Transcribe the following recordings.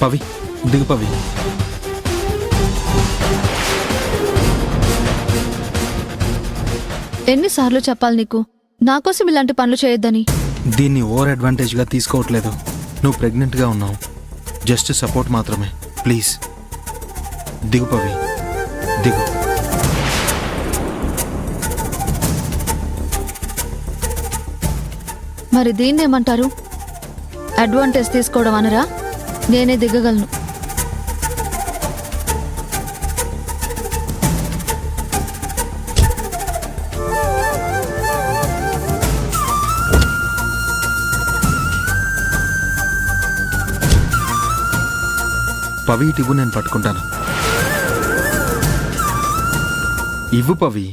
పవి దిగు పవి. ఎన్నిసార్లు చెప్పాలి నీకు నా కోసం ఇలాంటి పనులు చేయొద్దని? దీన్ని ఓవర్ అడ్వాంటేజ్గా తీసుకోవట్లేదు. నువ్వు ప్రెగ్నెంట్గా ఉన్నావు. జస్ట్ సపోర్ట్ మాత్రమే. ప్లీజ్ దిగు పవి, దిగు. మరి దీన్నేమంటారు? అడ్వాంటేజ్ తీసుకోవడం అనరా? నేనే దిగగలను. పవి ఇటు ఇవ్వు, నేను పట్టుకుంటాను. ఇవ్వు పవి.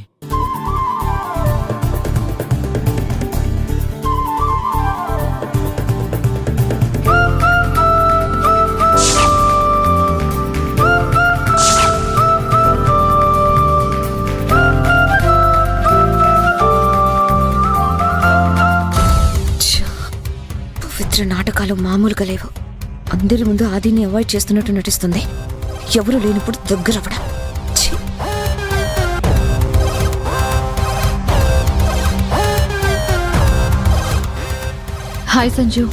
పవిత్ర నాటకాలు మామూలుగా లేవు. అందరి ముందు ఆదిని అవాయిడ్ చేస్తున్నట్టు నటిస్తుంది. ఎవరు లేనప్పుడు దగ్గరవ్వడం. హాయ్ సంజు.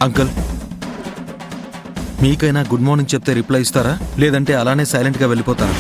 అంకుల్, మీకైనా గుడ్ మార్నింగ్ చెప్తే రిప్లై ఇస్తారా, లేదంటే అలానే సైలెంట్గా వెళ్ళిపోతారా?